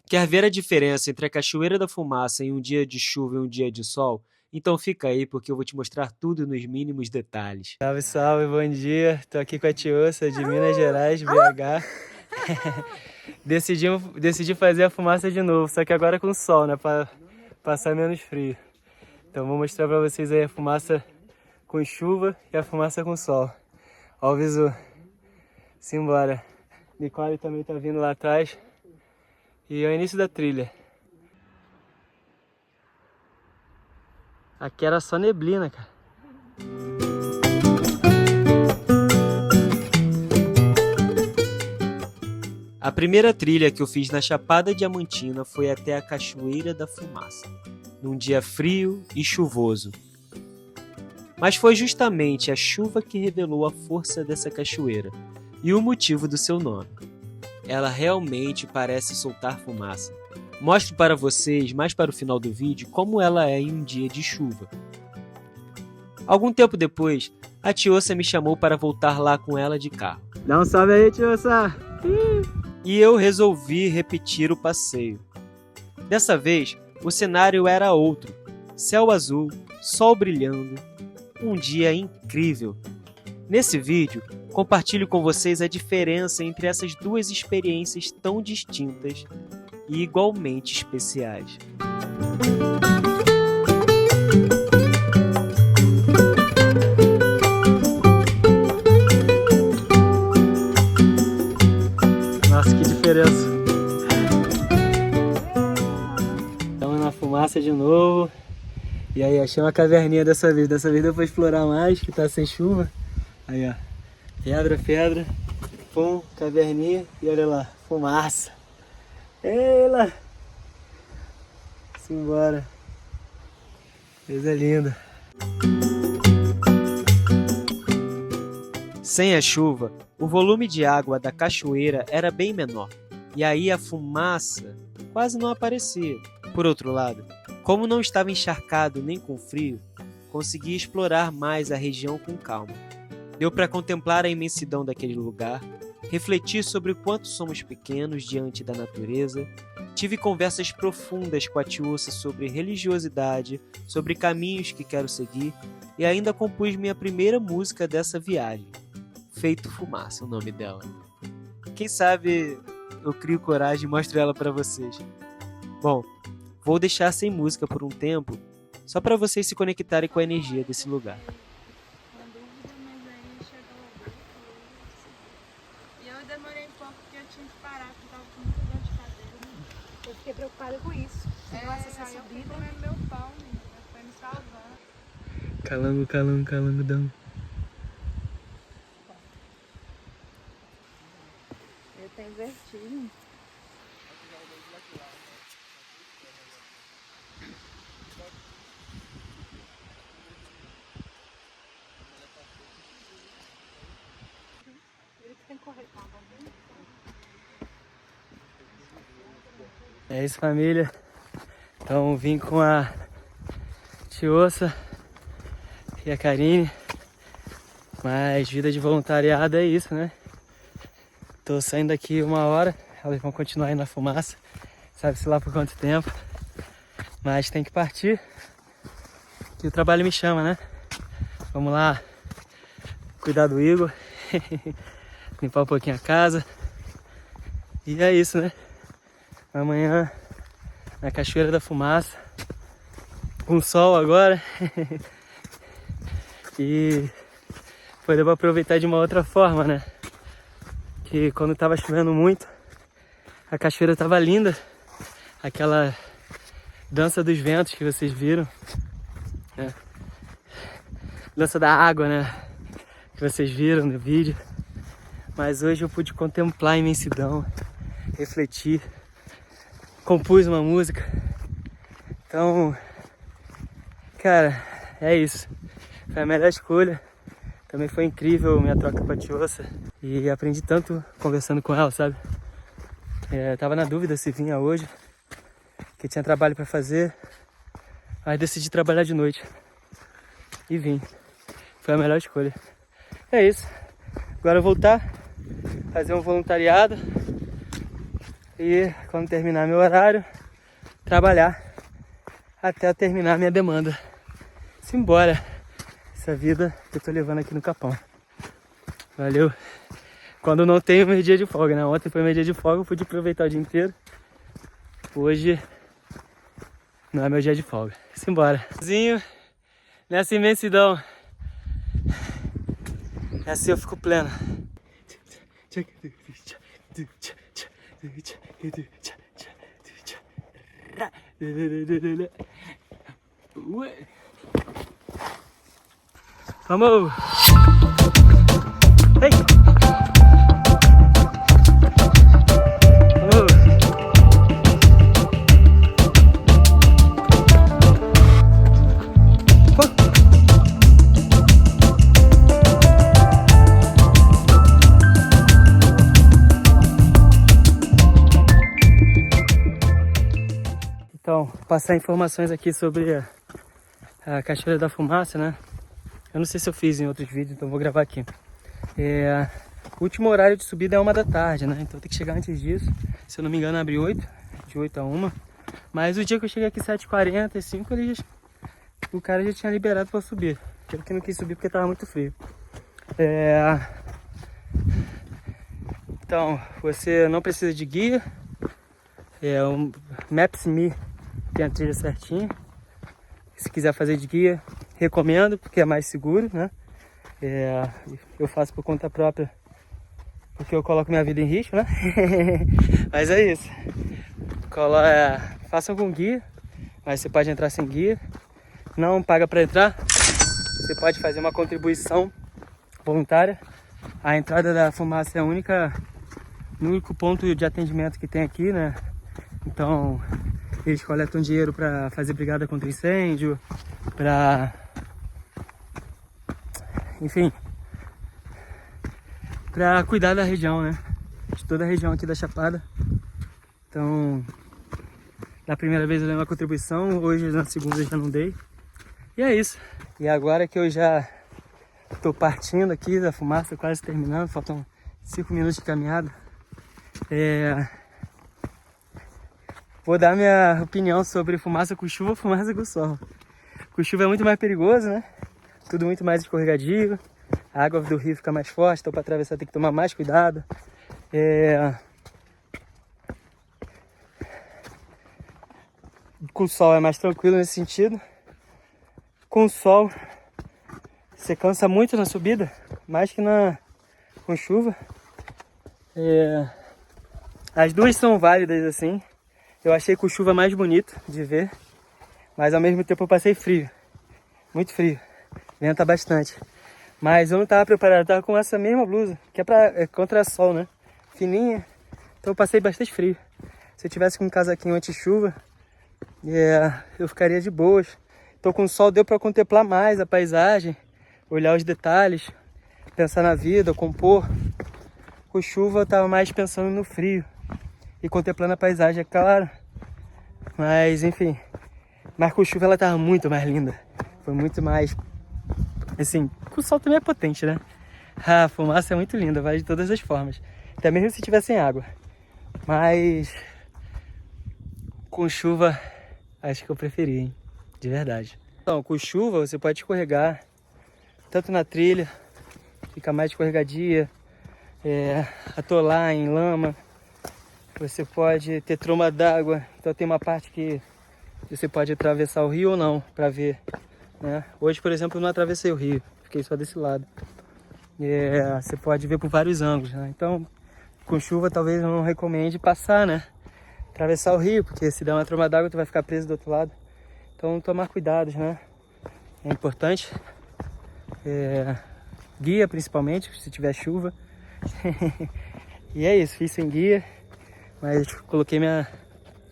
Quer ver a diferença entre a Cachoeira da Fumaça em um dia de chuva e um dia de sol? Então fica aí porque eu vou te mostrar tudo nos mínimos detalhes. Salve, salve, bom dia. Tô aqui com a Tiossa de Minas Gerais, BH. Decidi fazer a fumaça de novo, só que agora com sol, né? Pra passar menos frio. Então vou mostrar pra vocês aí a fumaça com chuva e a fumaça com sol. Ó o visu. Simbora. Nicole também tá vindo lá atrás. E é o início da trilha. Aqui era só neblina, cara. A primeira trilha que eu fiz na Chapada Diamantina foi até a Cachoeira da Fumaça, num dia frio e chuvoso. Mas foi justamente a chuva que revelou a força dessa cachoeira e o motivo do seu nome. Ela realmente parece soltar fumaça. Mostro para vocês, mais para o final do vídeo, como ela é em um dia de chuva. Algum tempo depois, a Tiossa me chamou para voltar lá com ela de carro. Dá um salve aí, Tiossa! E eu resolvi repetir o passeio. Dessa vez, o cenário era outro. Céu azul, sol brilhando, um dia incrível. Nesse vídeo, compartilho com vocês a diferença entre essas duas experiências tão distintas e igualmente especiais. Nossa, que diferença! Estamos na fumaça de novo. E aí, achei uma caverninha dessa vez. Dessa vez deu pra explorar mais, que tá sem chuva. Aí, ó. Pedra. Pum, caverninha. E olha lá, fumaça. Ela! Simbora. Coisa linda. Sem a chuva, o volume de água da cachoeira era bem menor. E aí a fumaça quase não aparecia. Por outro lado, como não estava encharcado nem com frio, consegui explorar mais a região com calma. Deu para contemplar a imensidão daquele lugar, refletir sobre o quanto somos pequenos diante da natureza, tive conversas profundas com a Tiossa sobre religiosidade, sobre caminhos que quero seguir e ainda compus minha primeira música dessa viagem, Feito Fumaça, o nome dela. Quem sabe eu crio coragem e mostro ela para vocês. Bom, vou deixar sem música por um tempo, só para vocês se conectarem com a energia desse lugar. Eu fiquei preocupada com isso. Nossa, essa subida. Meu pão, foi me salvando. Calangudão. Eu tenho vertigem. Ele tem que correr, tá? É isso, família. Então vim com a Tiossa e a Karine. Mas vida de voluntariado é isso, né? Tô saindo daqui 1 hora, elas vão continuar aí na fumaça. Sabe-se lá por quanto tempo. Mas tem que partir, que o trabalho me chama, né? Vamos lá cuidar do Igor, limpar um pouquinho a casa. E é isso, né? Amanhã na Cachoeira da Fumaça, com sol agora. E poder aproveitar de uma outra forma, né? Que quando tava chovendo muito, a cachoeira tava linda. Aquela dança dos ventos que vocês viram, né? Dança da água, né? Que vocês viram no vídeo. Mas hoje eu pude contemplar a imensidão, refletir, compus uma música. Então, cara, é isso. Foi a melhor escolha. Também foi incrível minha troca com a Tiossa. E aprendi tanto conversando com ela, sabe? Tava na dúvida se vinha hoje, que tinha trabalho pra fazer. Mas decidi trabalhar de noite. E vim. Foi a melhor escolha. É isso. Agora eu vou voltar, fazer um voluntariado. e quando terminar meu horário, trabalhar até eu terminar minha demanda. Simbora, essa vida que eu tô levando aqui no Capão. Valeu. Quando não tenho meu dia de folga, né? Ontem foi meu dia de folga, eu pude aproveitar o dia inteiro. Hoje não é meu dia de folga. Simbora. Nessa imensidão. Assim eu fico pleno. Vamos! Ei! Vamos! Então, passar informações aqui sobre a Cachoeira da Fumaça, né? Eu não sei se eu fiz em outros vídeos, então vou gravar aqui. O último horário de subida é 1 da tarde, né? Então tem que chegar antes disso. Se eu não me engano, abre 8, de 8 a 1. Mas o dia que eu cheguei aqui 7h45, o cara já tinha liberado para subir. Eu que não quis subir porque tava muito frio. Então, você não precisa de guia. O Maps.me tem a trilha certinha. Se quiser fazer de guia, recomendo, porque é mais seguro, né? Eu faço por conta própria, porque eu coloco minha vida em risco, né? Mas é isso. Façam com guia, mas você pode entrar sem guia. Não paga para entrar. Você pode fazer uma contribuição voluntária. A entrada da fumaça é o único ponto de atendimento que tem aqui, né? Então, eles coletam dinheiro para fazer brigada contra incêndio, enfim, para cuidar da região, né? De toda a região aqui da Chapada. Então, na primeira vez eu dei uma contribuição, hoje na segunda eu já não dei. E é isso. E agora que eu já tô partindo aqui da fumaça, quase terminando, faltam 5 minutos de caminhada. Vou dar minha opinião sobre fumaça com chuva ou fumaça com sol. Com chuva é muito mais perigoso, né? Tudo muito mais escorregadio. A água do rio fica mais forte, então para atravessar tem que tomar mais cuidado. Com sol é mais tranquilo nesse sentido. Com sol você cansa muito na subida, mais que com chuva. As duas são válidas assim. Eu achei com chuva mais bonito de ver, mas ao mesmo tempo eu passei frio, muito frio, venta bastante. Mas eu não estava preparado, eu estava com essa mesma blusa, que é contra sol, né? Fininha, então eu passei bastante frio. Se eu tivesse com um casaquinho anti-chuva, eu ficaria de boas. Então com o sol deu para contemplar mais a paisagem, olhar os detalhes, pensar na vida, compor. Com chuva eu estava mais pensando no frio e contemplando a paisagem, é claro. Mas enfim, mas com chuva ela estava muito mais linda. Foi muito mais, assim, com o sol também é potente, né? A fumaça é muito linda, vai de todas as formas. Até mesmo se tiver sem água. Mas com chuva, acho que eu preferi, hein? De verdade. Então, com chuva você pode escorregar, tanto na trilha, fica mais escorregadia, atolar em lama. Você pode ter tromba d'água, então tem uma parte que você pode atravessar o rio ou não, para ver, né? Hoje, por exemplo, eu não atravessei o rio, fiquei só desse lado. Você pode ver por vários ângulos, né? Então, com chuva talvez eu não recomende passar, né? Atravessar o rio, porque se der uma tromba d'água tu vai ficar preso do outro lado. Então, tomar cuidados, né? É importante. Guia, principalmente, se tiver chuva. E é isso, fiz sem guia. Mas coloquei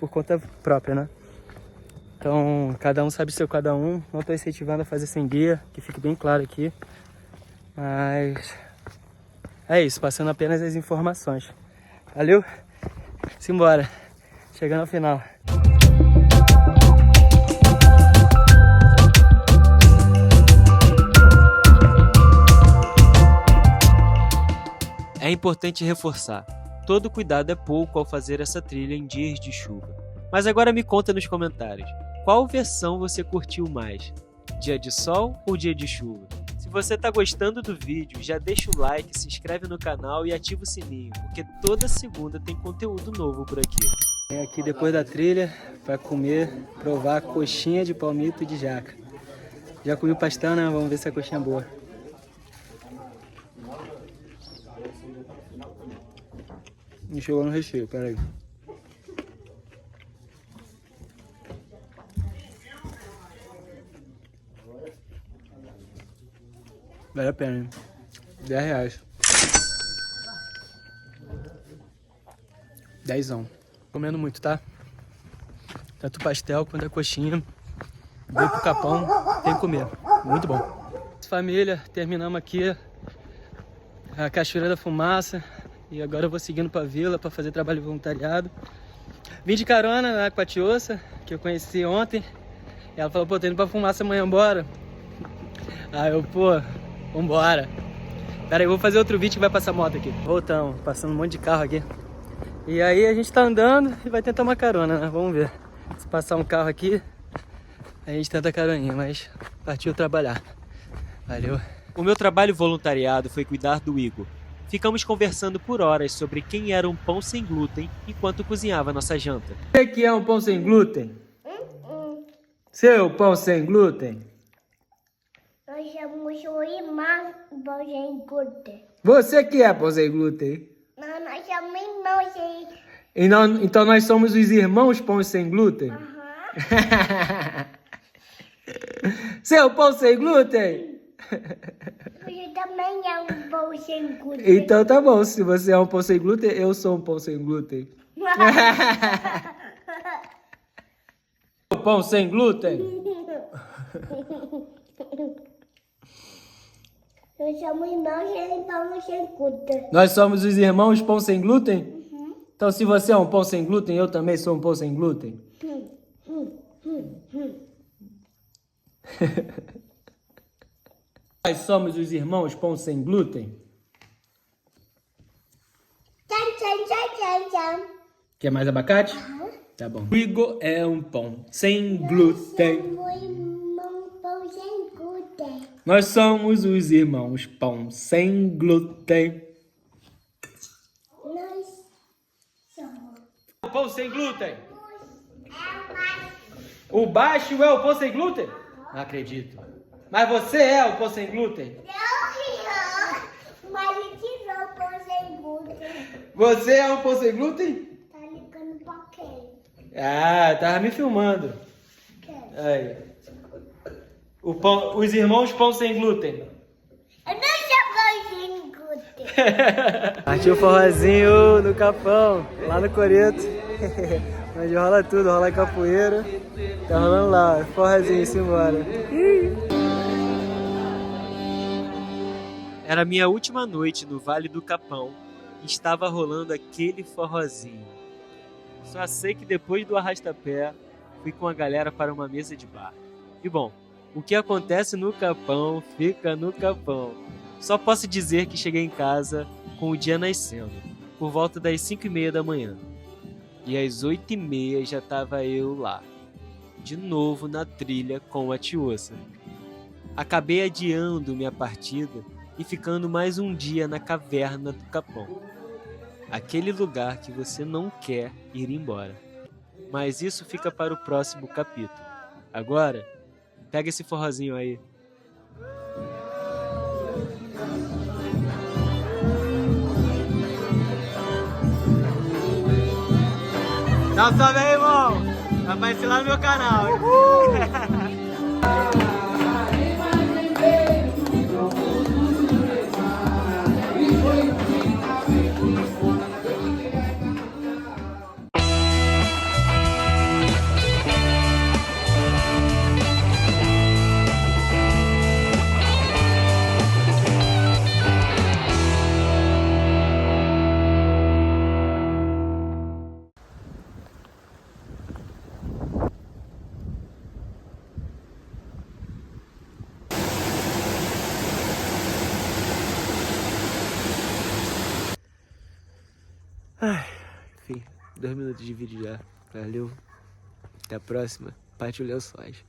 por conta própria, né? Então, cada um sabe o seu cada um. Não estou incentivando a fazer sem guia, que fique bem claro aqui. Mas é isso, passando apenas as informações. Valeu? Simbora. Chegando ao final. É importante reforçar. todo cuidado é pouco ao fazer essa trilha em dias de chuva. Mas agora me conta nos comentários, qual versão você curtiu mais? Dia de sol ou dia de chuva? Se você está gostando do vídeo, já deixa o like, se inscreve no canal e ativa o sininho, porque toda segunda tem conteúdo novo por aqui. Vem aqui depois da trilha para comer, provar coxinha de palmito de jaca. Já comi o pastel, né? Vamos ver se a coxinha é boa. Não chegou no recheio, peraí. Vale a pena, hein? R$10. 10. Comendo muito, tá? Tanto o pastel quanto a coxinha. Veio pro Capão, tem que comer. Muito bom. Família, terminamos aqui a Cachoeira da Fumaça. E agora eu vou seguindo pra vila pra fazer trabalho de voluntariado. Vim de carona lá com a Tioça, que eu conheci ontem. E ela falou, pô, tô indo pra Fumaça amanhã, bora? Aí eu, pô, vambora. Pera aí, eu vou fazer outro vídeo que vai passar moto aqui. Voltamos, passando um monte de carro aqui. E aí a gente tá andando e vai tentar uma carona, né? Vamos ver. Se passar um carro aqui, a gente tenta a caroninha, mas partiu trabalhar. Valeu. O meu trabalho voluntariado foi cuidar do Igor. Ficamos conversando por horas sobre quem era um pão sem glúten enquanto cozinhava nossa janta. Você que é um pão sem glúten? Seu pão sem glúten? Nós somos o irmão pão sem glúten. Você que é pão sem glúten? Não, nós somos irmãos sem... Então nós somos os irmãos pão sem glúten? Seu pão sem glúten? Você também é um pão sem glúten. Então tá bom, se você é um pão sem glúten, eu sou um pão sem glúten. Pão sem glúten? Nós somos irmãos sem pão sem glúten. Nós somos os irmãos pão sem glúten? Então se você é um pão sem glúten, eu também sou um pão sem glúten? Nós somos os irmãos pão sem glúten? Tchan, tchan, tchan, tchan, tchan. Quer mais abacate? Tá bom. O Igor é um pão sem glúten. Somos irmãos pão sem glúten. Nós somos os irmãos pão sem glúten. Nós somos... O pão sem glúten? O baixo é o pão sem glúten? Não acredito. Mas você é o pão sem glúten? Não, mas a gente não pão sem glúten. Você é um pão sem glúten? Tá ligando pra quem? Ah, tava me filmando. Quem? Aí. Os irmãos pão sem glúten. Eu não sou pão sem glúten. Partiu o forrozinho no Capão, lá no Coreto. Onde rola tudo, rola capoeira. Tá rolando lá, forrozinho, simbora. Era minha última noite no Vale do Capão e estava rolando aquele forrozinho. Só sei que depois do arrastapé, fui com a galera para uma mesa de bar. E bom, o que acontece no Capão, fica no Capão. Só posso dizer que cheguei em casa com o dia nascendo, por volta das 5h30 da manhã. E às 8h30 já estava eu lá, de novo na trilha com a Tioça. Acabei adiando minha partida e ficando mais um dia na caverna do Capão. Aquele lugar que você não quer ir embora. Mas isso fica para o próximo capítulo. Agora, pega esse forrozinho aí. Dá um salve aí, irmão. Vai aparecer lá no meu canal. 2 minutos de vídeo já. Valeu. Até a próxima. Pátio Lençóis.